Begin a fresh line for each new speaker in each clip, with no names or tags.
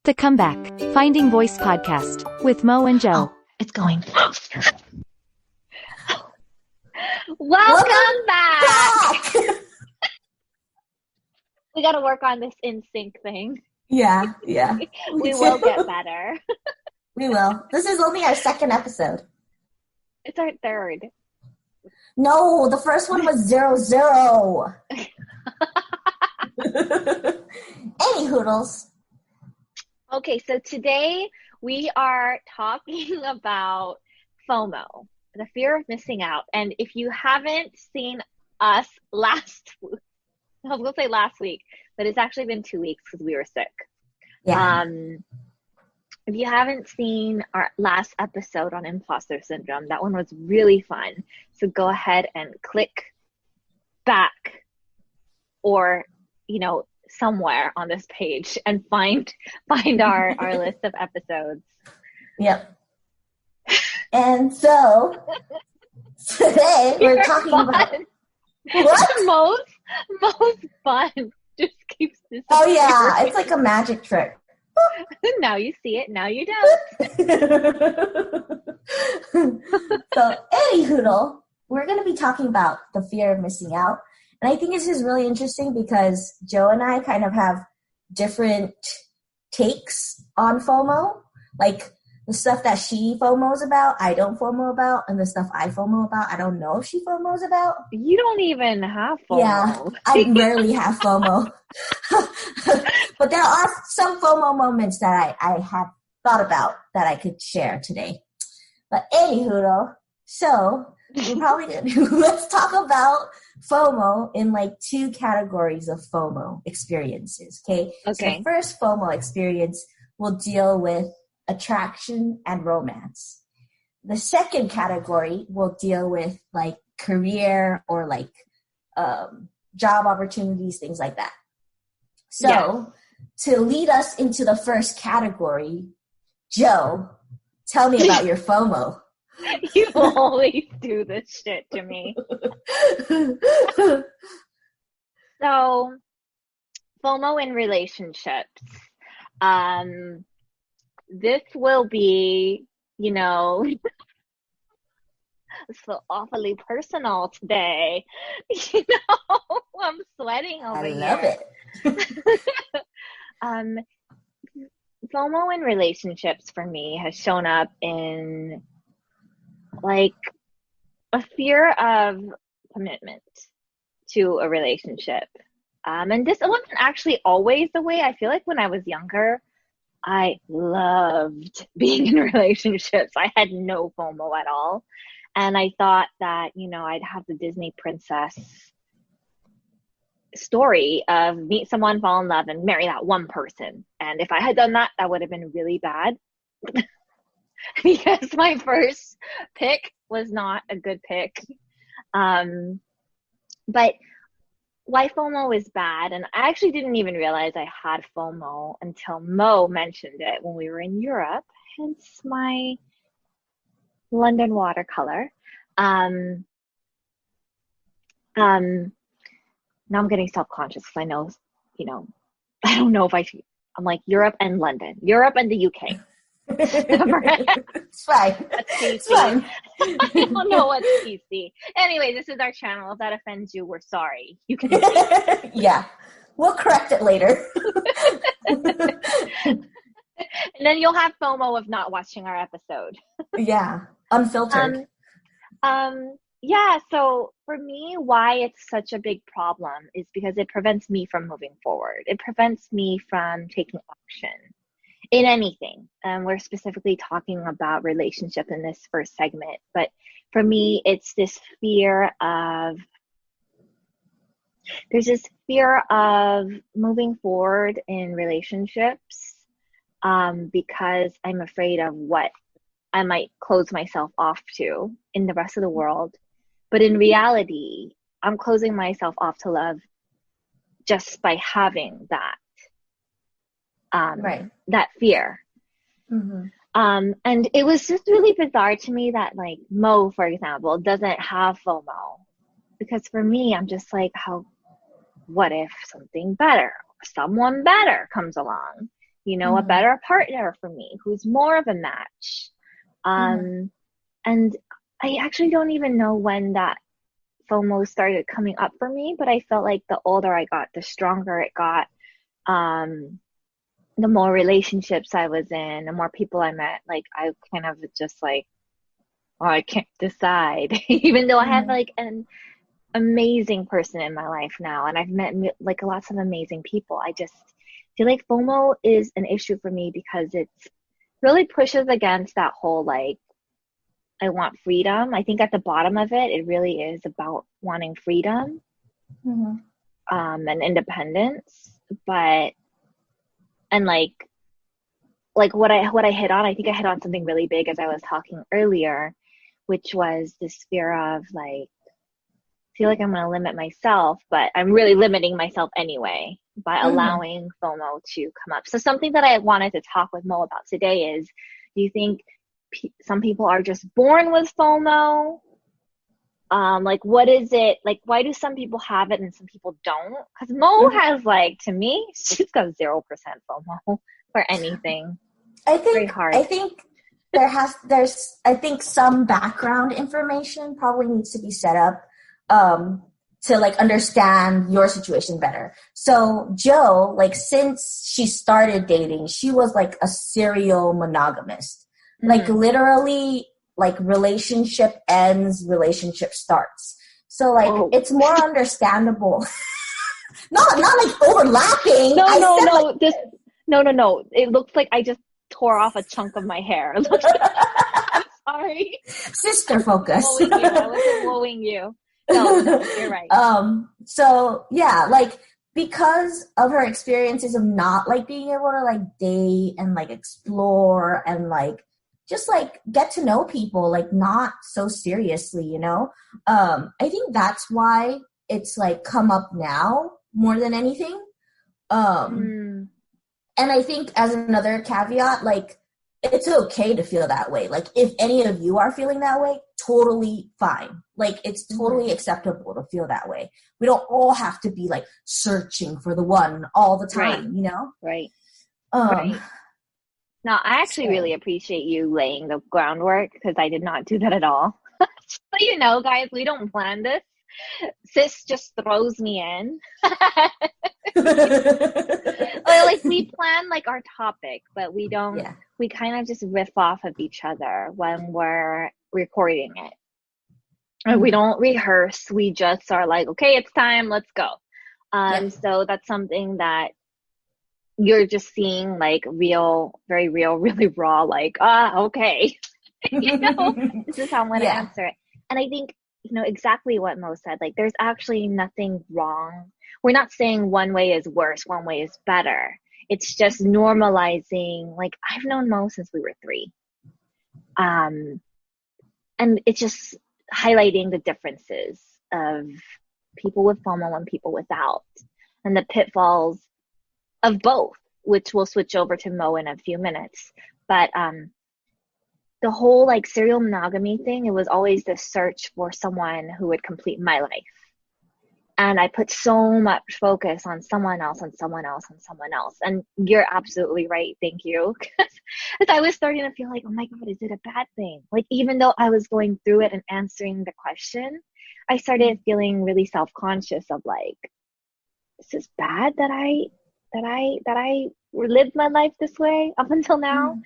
The Comeback, Finding Voice podcast with Mo and Joe.
Oh, it's going.
Welcome back. We got to work on this in sync thing.
Yeah.
We will get better.
We will. This is only our second episode.
It's our third.
No, the first one was 0-0. Any hoodles.
Okay, so today we are talking about FOMO, the fear of missing out. And if you haven't seen us last week, I was going to say last week, but it's actually been 2 weeks because we were sick.
Yeah.
If you haven't seen our last episode on imposter syndrome, that one was really fun. So go ahead and click back or, somewhere on this page and find our list of episodes.
Yep. And so today we're talking about
what? Most fun just keeps disappearing.
Oh yeah, it's like a magic trick.
Now you see it, now you don't.
So any hoodle, we're going to be talking about the fear of missing out. And I think this is really interesting because Joe and I kind of have different takes on FOMO. Like the stuff that she FOMOs about, I don't FOMO about. And the stuff I FOMO about, I don't know if she FOMOs about.
You don't even have FOMO.
Yeah, I rarely have FOMO. But there are some FOMO moments that I have thought about that I could share today. But anywho, so we're probably going to let's talk about FOMO in like two categories of FOMO experiences, okay? So the first FOMO experience will deal with attraction and romance. The second category will deal with like career or like job opportunities, things like that. So to lead us into the first category, Joe, tell me about your FOMO.
You always do this shit to me. So, FOMO in relationships. This will be, so awfully personal today. I'm sweating over here.
I love it.
FOMO in relationships for me has shown up in like a fear of commitment to a relationship. And this wasn't actually always the way. I feel like when I was younger, I loved being in relationships. I had no FOMO at all. And I thought that, I'd have the Disney princess story of meet someone, fall in love, and marry that one person. And if I had done that, that would have been really bad. Because my first pick was not a good pick. But why FOMO is bad, and I actually didn't even realize I had FOMO until Mo mentioned it when we were in Europe, hence my London watercolor. Now I'm getting self-conscious because I know, I don't know if I should. I'm like Europe and London, Europe and the UK.
It's fine.
It's fine. I don't know what's PC. Anyway, this is our channel. If that offends you, we're sorry. You can.
Yeah, we'll correct it later.
And then you'll have FOMO of not watching our episode.
Yeah, unfiltered.
Yeah. So for me, why it's such a big problem is because it prevents me from moving forward. It prevents me from taking action in anything. We're specifically talking about relationship in this first segment, but for me, it's this fear of moving forward in relationships because I'm afraid of what I might close myself off to in the rest of the world. But in reality, I'm closing myself off to love just by having that. That fear.
Mm-hmm.
And it was just really bizarre to me that like Mo, for example, doesn't have FOMO, because for me, I'm just like, what if something better, someone better comes along? a better partner for me, who's more of a match. And I actually don't even know when that FOMO started coming up for me, but I felt like the older I got, the stronger it got. The more relationships I was in, the more people I met, like I kind of just like, oh, I can't decide. Even though I have like an amazing person in my life now, and I've met like lots of amazing people. I just feel like FOMO is an issue for me because it's really pushes against that whole like, I want freedom. I think at the bottom of it, it really is about wanting freedom, and independence. But, and like what I hit on, I think I hit on something really big as I was talking earlier, which was this fear of like, feel like I'm going to limit myself, but I'm really limiting myself anyway by allowing FOMO to come up. So something that I wanted to talk with Mo about today is, do you think some people are just born with FOMO? Like, what is it? Like, why do some people have it and some people don't? Because Mo has, like, to me, she's got 0% FOMO for anything.
I think,
very hard.
I think I think some background information probably needs to be set up to like understand your situation better. So Jo, like since she started dating, she was like a serial monogamist. Like literally, like relationship ends, relationship starts. So like it's more understandable. not like overlapping.
No. No. It looks like I just tore off a chunk of my hair. I'm sorry.
Sister focus.
I wasn't blowing you. No, you're right.
So yeah, like because of her experiences of not like being able to like date and like explore and like just like get to know people like not so seriously, you know? I think that's why it's like come up now more than anything. And I think as another caveat, like it's okay to feel that way. Like if any of you are feeling that way, totally fine. Like it's totally acceptable to feel that way. We don't all have to be like searching for the one all the time, you know?
Right. Now, I actually really appreciate you laying the groundwork because I did not do that at all. But you know, guys, we don't plan this. Sis just throws me in. Like we plan like our topic, but we don't. Yeah. We kind of just riff off of each other when we're recording it. And we don't rehearse. We just are like, okay, it's time. Let's go. So that's something that you're just seeing like real, very real, really raw, like, okay. You know, this is how I'm going to answer it. And I think, you know, exactly what Mo said, like there's actually nothing wrong. We're not saying one way is worse, one way is better. It's just normalizing, like I've known Mo since we were 3. And it's just highlighting the differences of people with FOMO and people without, and the pitfalls of both, which we'll switch over to Mo in a few minutes. But the whole like serial monogamy thing, it was always this search for someone who would complete my life. And I put so much focus on someone else and someone else and someone else. And you're absolutely right. Thank you. Because I was starting to feel like, oh my God, is it a bad thing? Like, even though I was going through it and answering the question, I started feeling really self-conscious of like, is this bad that I lived my life this way up until now?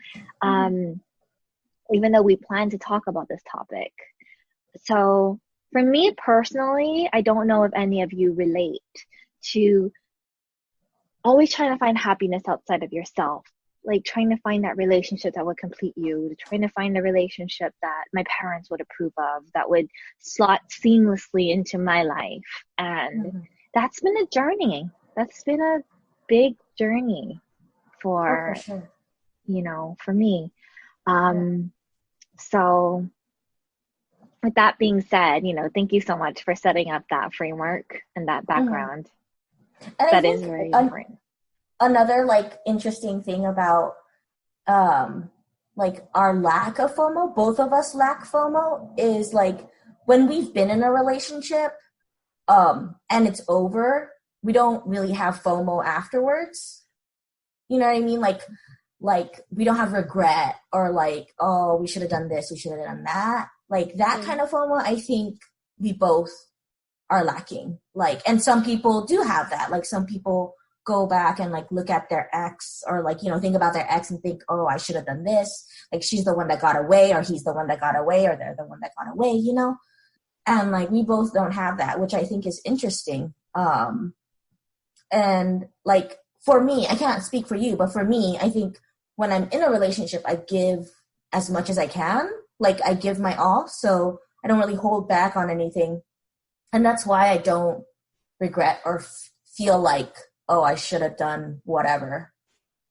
Even though we plan to talk about this topic. So for me personally, I don't know if any of you relate to always trying to find happiness outside of yourself, like trying to find that relationship that would complete you, trying to find a relationship that my parents would approve of, that would slot seamlessly into my life. And that's been a journey. That's been a big journey for
sure.
You know, for me. So with that being said, you know, thank you so much for setting up that framework and that background.
And
that is very important.
Another like interesting thing about like our lack of FOMO, both of us lack FOMO, is like when we've been in a relationship and it's over, we don't really have FOMO afterwards. You know what I mean? Like we don't have regret or like, oh, we should have done this, we should have done that. Like that kind of FOMO, I think we both are lacking. Like, and some people do have that. Like some people go back and like look at their ex or like, you know, think about their ex and think, oh, I should have done this. Like she's the one that got away, or he's the one that got away, or they're the one that got away, you know? And like we both don't have that, which I think is interesting. And like for me, I can't speak for you, but for me, I think when I'm in a relationship, I give as much as I can. Like I give my all. So I don't really hold back on anything. And that's why I don't regret or feel like, oh, I should have done whatever,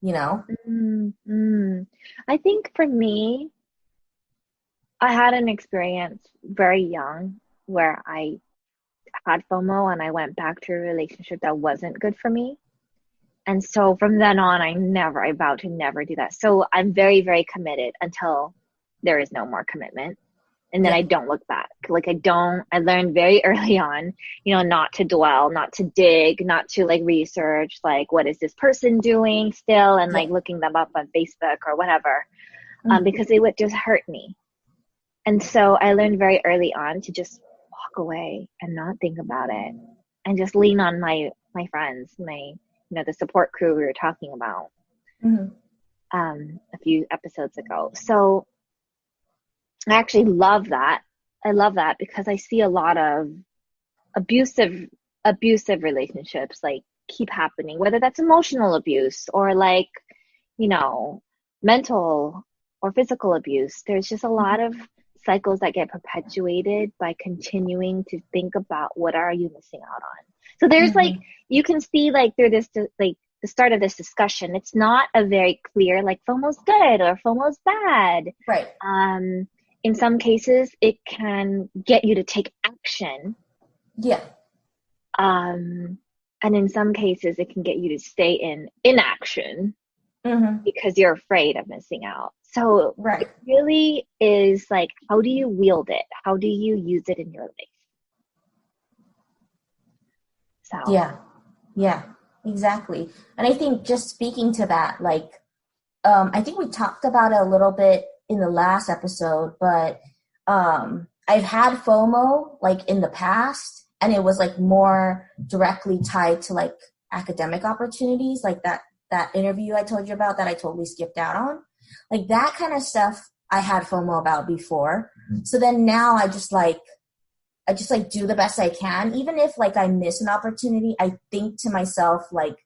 you know?
Mm-hmm. I think for me, I had an experience very young where I had FOMO and I went back to a relationship that wasn't good for me. And so from then on, I vowed to never do that. So I'm very, very committed until there is no more commitment. And then I don't look back. Like I learned very early on, you know, not to dwell, not to dig, not to like research, like what is this person doing still? And like looking them up on Facebook or whatever, because it would just hurt me. And so I learned very early on to just walk away and not think about it and just lean on my friends, the support crew we were talking about a few episodes ago. So I actually love that. I love that because I see a lot of abusive relationships like keep happening, whether that's emotional abuse or like, you know, mental or physical abuse. There's just a lot of cycles that get perpetuated by continuing to think about what are you missing out on. So there's like, you can see like through this, like the start of this discussion, it's not a very clear, like FOMO's good or FOMO's bad.
Right.
In some cases, it can get you to take action.
Yeah.
And in some cases, it can get you to stay in inaction because you're afraid of missing out. So it really is like, how do you wield it? How do you use it in your life? So
Yeah, exactly. And I think just speaking to that, like, I think we talked about it a little bit in the last episode, but I've had FOMO like in the past, and it was like more directly tied to like academic opportunities, like that interview I told you about that I totally skipped out on. Like that kind of stuff I had FOMO about before. So then now I just do the best I can. Even if like I miss an opportunity, I think to myself like,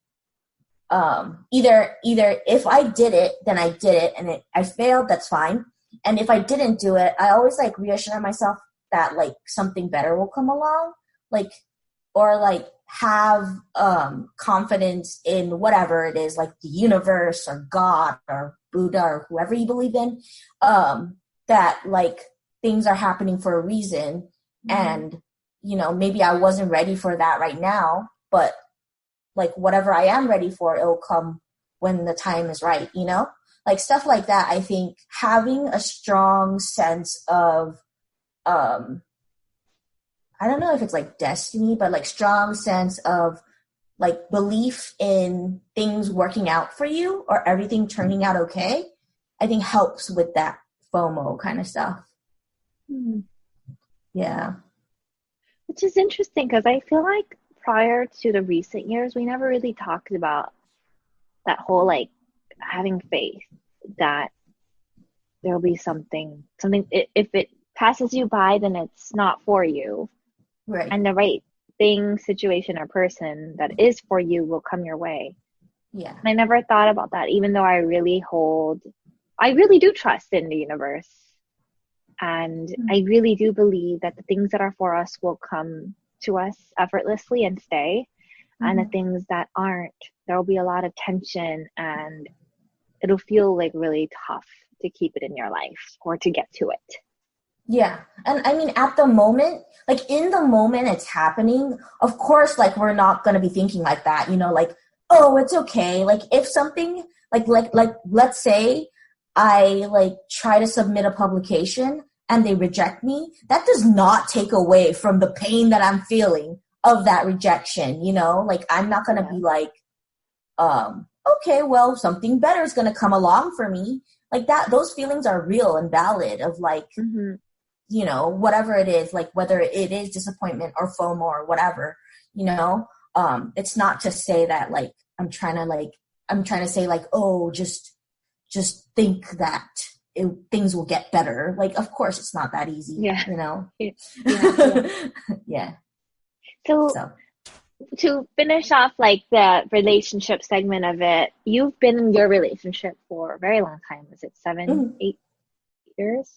either if I did it, then I did it and I failed, that's fine. And if I didn't do it, I always like reassure myself that like something better will come along, like, or like have, confidence in whatever it is, like the universe or God or Buddha or whoever you believe in, that like things are happening for a reason. And, you know, maybe I wasn't ready for that right now, but like whatever I am ready for, it'll come when the time is right, you know? Like stuff like that. I think having a strong sense of, I don't know if it's like destiny, but like strong sense of like belief in things working out for you or everything turning out okay, I think helps with that FOMO kind of stuff. Yeah.
Which is interesting because I feel like prior to the recent years, we never really talked about that whole like having faith that there'll be something, if it passes you by, then it's not for you.
Right.
And the right thing, situation, or person that is for you will come your way.
Yeah.
And I never thought about that, even though I really do trust in the universe. And I really do believe that the things that are for us will come to us effortlessly and stay. And the things that aren't, there will be a lot of tension and it'll feel like really tough to keep it in your life or to get to it.
Yeah. And I mean, at the moment, like in the moment it's happening, of course, like we're not going to be thinking like that, you know, like, oh, it's okay. Like if something like let's say I like try to submit a publication and they reject me, that does not take away from the pain that I'm feeling of that rejection, you know? Like I'm not going to be like, okay, well, something better is going to come along for me. Like that, those feelings are real and valid of like, you know, whatever it is, like whether it is disappointment or FOMO or whatever, you know, it's not to say that like, I'm trying to say like, oh, just think that things will get better. Like, of course it's not that easy, you know? Yeah.
So to finish off like the relationship segment of it, you've been in your relationship for a very long time. Is it 7, 8 years?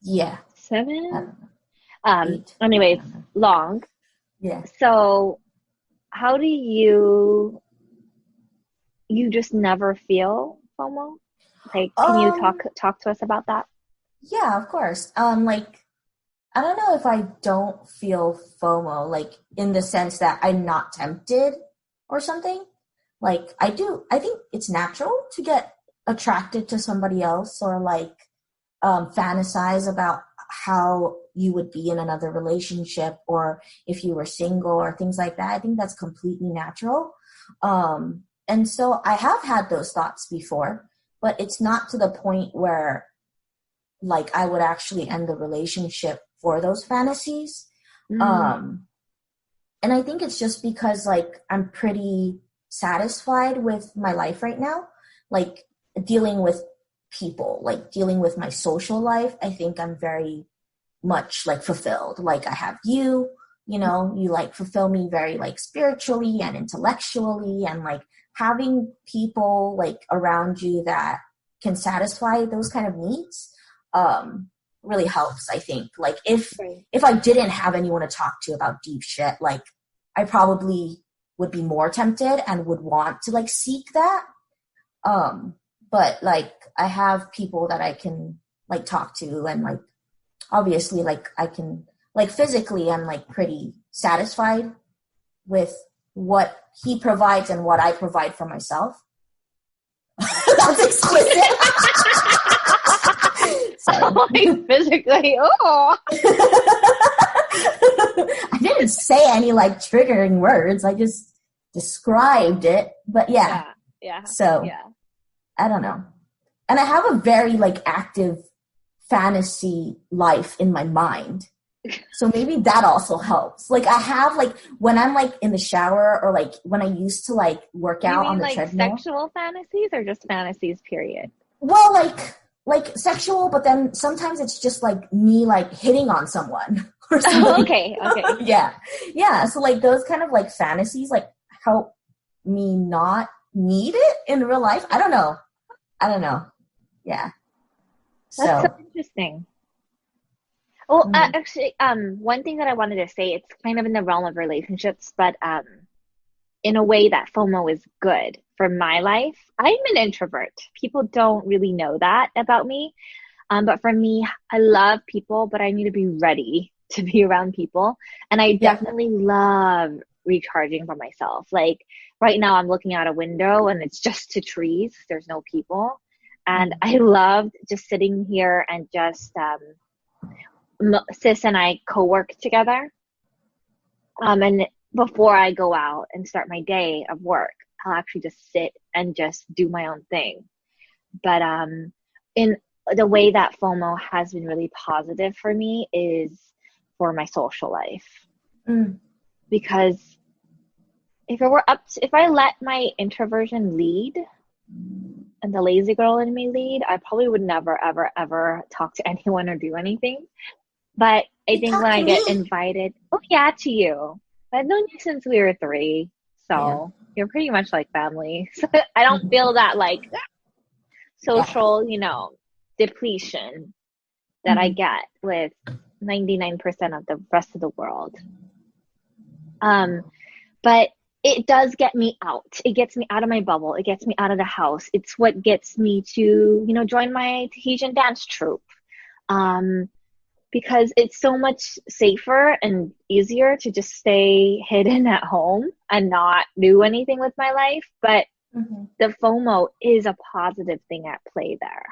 Yeah.
7?
8.
Anyways, long.
Yeah.
So how do you just never feel FOMO? Like, can you talk to us about that?
Yeah, of course. Like, I don't know if I don't feel FOMO, like in the sense that I'm not tempted or something. Like I do, I think it's natural to get attracted to somebody else or like fantasize about how you would be in another relationship or if you were single or things like that. I think that's completely natural. And so I have had those thoughts before, but it's not to the point where like I would actually end the relationship for those fantasies. And I think it's just because like I'm pretty satisfied with my life right now, like dealing with people, like dealing with my social life. I think I'm very much like fulfilled. Like I have you know, you like fulfill me very like spiritually and intellectually, and like having people like around you that can satisfy those kind of needs really helps. I think like if I didn't have anyone to talk to about deep shit, like I probably would be more tempted and would want to like seek that. But like I have people that I can like talk to, and like obviously like I can like physically I'm like pretty satisfied with what he provides and what I provide for myself. That's explicit. Sorry.
Like physically, oh.
I didn't say any like triggering words. I just described it. But yeah. So I don't know. And I have a very like active fantasy life in my mind. So maybe that also helps. Like I have like when I'm like in the shower or like when I used to like work out on the
like
treadmill.
Sexual fantasies or just fantasies period?
Well, like sexual, but then sometimes it's just like me like hitting on someone or something.
Oh, okay.
Yeah. So like those kind of like fantasies like help me not need it in real life. I don't know. Yeah.
That's so interesting. Well, actually, one thing that I wanted to say, it's kind of in the realm of relationships, but in a way that FOMO is good for my life. I'm an introvert. People don't really know that about me. But for me, I love people, but I need to be ready to be around people. And I definitely love recharging by myself. Like right now I'm looking out a window and it's just to trees. There's no people. And I loved just sitting here and just, Sis and I co-work together. And before I go out and start my day of work, I'll actually just sit and just do my own thing. But in the way that FOMO has been really positive for me is for my social life. Because if I let my introversion lead and the lazy girl in me lead, I probably would never, ever, ever talk to anyone or do anything. But I think when I get invited, to you. I've known you since we were 3, so you're pretty much like family. So I don't feel that like social, depletion that I get with 99% of the rest of the world. But it does get me out. It gets me out of my bubble. It gets me out of the house. It's what gets me to, join my Tahitian dance troupe. Because it's so much safer and easier to just stay hidden at home and not do anything with my life. But the FOMO is a positive thing at play there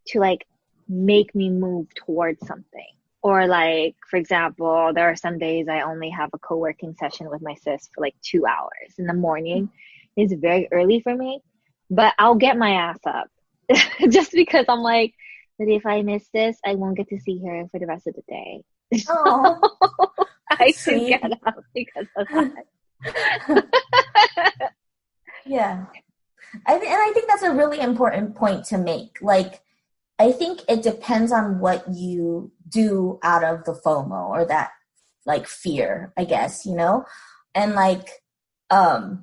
to like make me move towards something. Or like, for example, there are some days I only have a co-working session with my sis for like 2 hours in the morning. It's very early for me. but I'll get my ass up just because I'm like, but if I miss this, I won't get to see her for the rest of the day.
Oh,
So I
that's
do
sweet.
get up because of that.
Yeah. I think that's a really important point to make. Like, I think it depends on what you do out of the FOMO or that like fear, I guess, you know? And like, I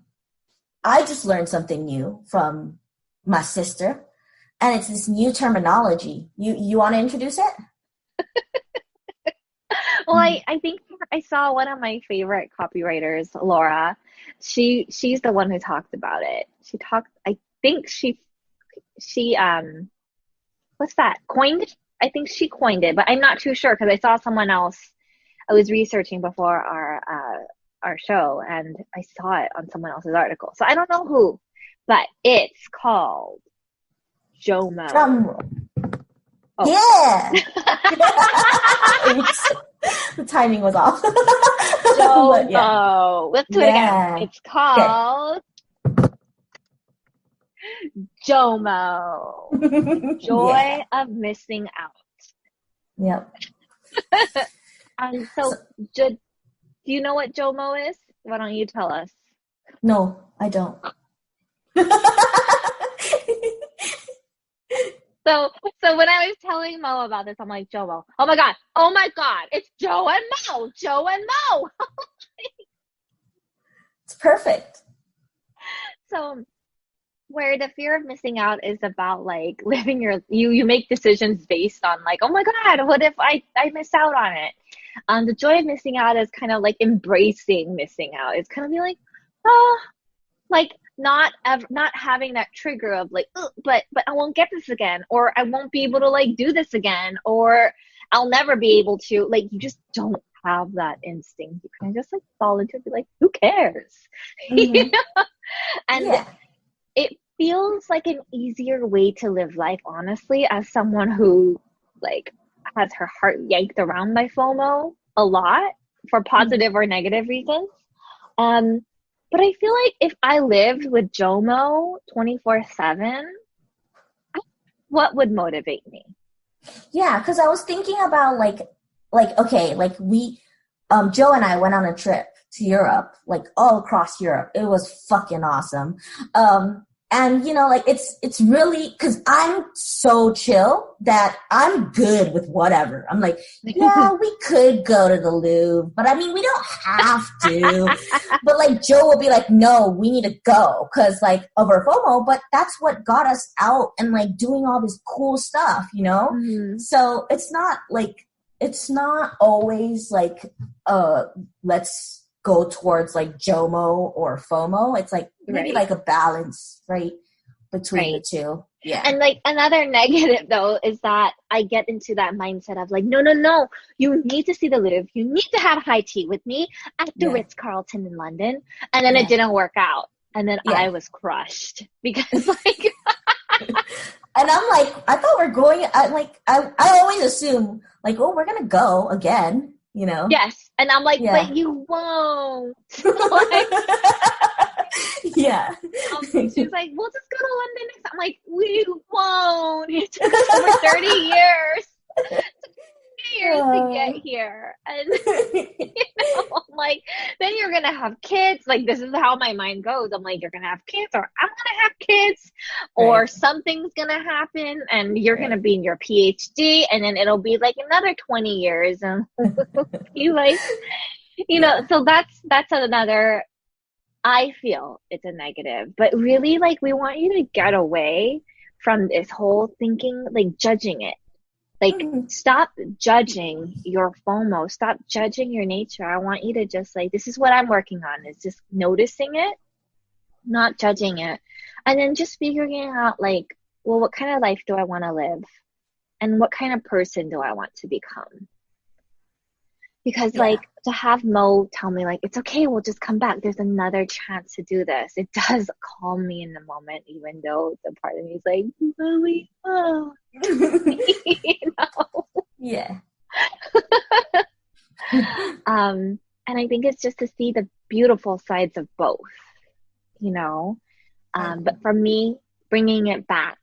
just learned something new from my sister, and it's this new terminology. You want to introduce it?
Well, I think I saw one of my favorite copywriters, Laura. She's the one who talked about it. She talked. I think she what's that? Coined it? I think she coined it, but I'm not too sure because I saw someone else. I was researching before our show, and I saw it on someone else's article. So I don't know who, but it's called
Drum
JOMO.
roll.
Oh.
Yeah. The timing was off. But yeah.
JOMO. Let's do it again.
Yeah.
It's
Okay.
called JOMO. Joy
Yeah.
of missing out.
Yep.
And
So,
so, do you know what JOMO is? Why don't you tell us?
no, I don't.
So when I was telling Mo about this, I'm like, JOMO. Oh my God, it's Joe and Mo. Joe and Mo.
It's perfect.
So where the fear of missing out is about like living you make decisions based on like, oh my God, what if I miss out on it? The joy of missing out is kind of like embracing missing out. It's kind of be like, oh, like not having that trigger of like, but I won't get this again, or I won't be able to like do this again, or I'll never be able to. Like you just don't have that instinct. You kind of just like fall into it, be like, who cares? You
Mm-hmm.
know? And
Yeah.
it feels like an easier way to live life, honestly, as someone who like has her heart yanked around by FOMO a lot for positive or negative reasons. Um, but I feel like if I lived with JOMO 24/7, what would motivate me?
Yeah, because I was thinking about like okay, like we, Joe and I went on a trip to Europe, like all across Europe. It was fucking awesome. And you know, like it's really because I'm so chill that I'm good with whatever. I'm like, yeah, we could go to the Louvre, but I mean, we don't have to. But like Joe will be like, no, we need to go because like of our FOMO. But that's what got us out and like doing all this cool stuff, you know.
Mm-hmm.
So it's not always like let's go towards like JOMO or FOMO. It's like maybe
Right.
like a balance, right, between
Right.
the two. Yeah.
And like another negative though is that I get into that mindset of like, no, you need to see the Louvre. You need to have high tea with me at the
Yeah.
Ritz-Carlton in London. And then
Yeah.
it didn't work out. And then
Yeah.
I was crushed because like,
And I'm like, I thought we're going. I always assume like, oh, we're gonna go again, you know.
yes. And I'm like,
Yeah.
but you won't. Like,
Yeah.
she's like, we'll just go to London next time. I'm like, we won't. It took us over 30 years. To get here. And I'm like, then you're gonna have kids. Like this is how my mind goes. I'm like, you're gonna have kids, or I'm gonna have kids, or
Right.
something's gonna happen, and you're
Right.
gonna be in your PhD, and then it'll be like another 20 years, and you like, you know. So that's another. I feel it's a negative, but really, like we want you to get away from this whole thinking, like judging it. Like,
Mhm.
stop judging your FOMO. Stop judging your nature. I want you to just like, this is what I'm working on, is just noticing it, not judging it. And then just figuring out like, well, what kind of life do I want to live? And what kind of person do I want to become? Because
Yeah.
like to have Mo tell me like, it's okay, we'll just come back. There's another chance to do this. It does calm me in the moment, even though the part of me is like, Lily, oh. You know?
Yeah.
And I think it's just to see the beautiful sides of both, you know. But for me, bringing it back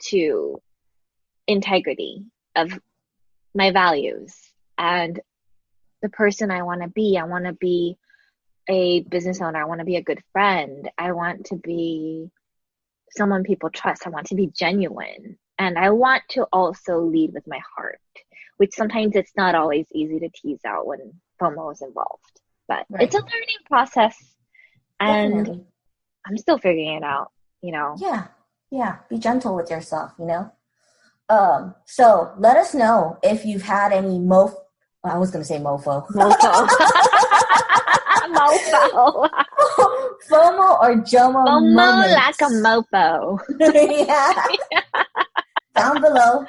to integrity of my values and the person I want to be. I want to be a business owner. I want to be a good friend. I want to be someone people trust. I want to be genuine. And I want to also lead with my heart, which sometimes it's not always easy to tease out when FOMO is involved. But it's a learning process. And
Definitely.
I'm still figuring it out, you know?
Yeah. Be gentle with yourself, you know? So let us know if you've had any I was going to say mofo.
Mofo. Mofo.
FOMO or JOMO
FOMO
moments.
like a mofo.
Yeah. Down below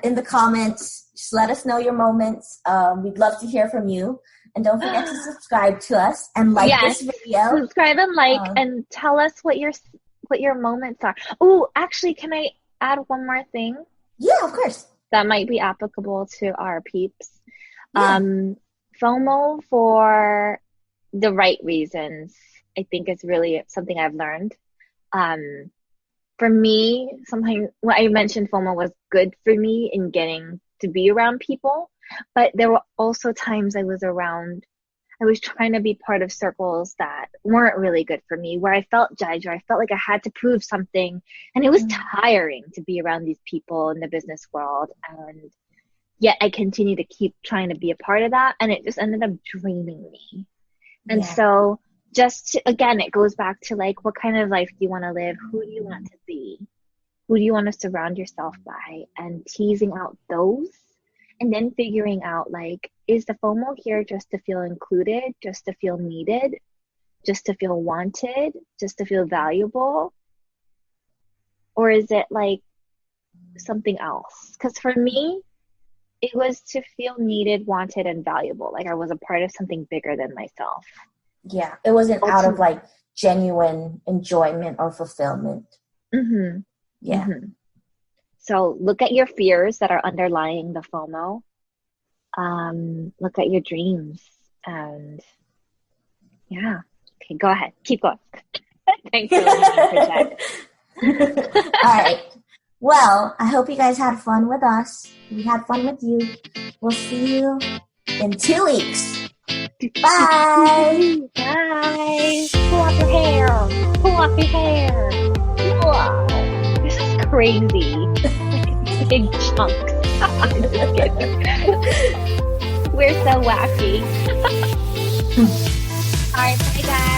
in the comments, just let us know your moments. We'd love to hear from you. And don't forget to subscribe to us and like this video.
Subscribe and like and tell us what your moments are. Oh, actually, can I add one more thing?
Yeah, of course.
That might be applicable to our peeps. Yeah. FOMO for the right reasons, I think is really something I've learned. For me, sometimes what I mentioned FOMO was good for me in getting to be around people, but there were also times I was trying to be part of circles that weren't really good for me, where I felt judged, or I felt like I had to prove something. And it was tiring to be around these people in the business world. And yet I continued to keep trying to be a part of that. And it just ended up draining me. And so again, it goes back to like, what kind of life do you want to live? Who do you want to be? Who do you want to surround yourself by? And teasing out those. And then figuring out, like, is the FOMO here just to feel included, just to feel needed, just to feel wanted, just to feel valuable? Or is it, like, something else? Because for me, it was to feel needed, wanted, and valuable. Like I was a part of something bigger than myself.
Yeah, it wasn't out of, like, genuine enjoyment or fulfillment.
Mm-hmm.
Yeah.
Mm-hmm. So look at your fears that are underlying the FOMO. Look at your dreams. And yeah. Okay, go ahead. Keep going. Thanks for letting me project.
All right. Well, I hope you guys had fun with us. We had fun with you. We'll see you in 2 weeks. Bye.
Bye. Pull off your hair. Pull off your hair. Wow. This is crazy. Big chunks. I'm just kidding. We're so wacky. All right, bye guys.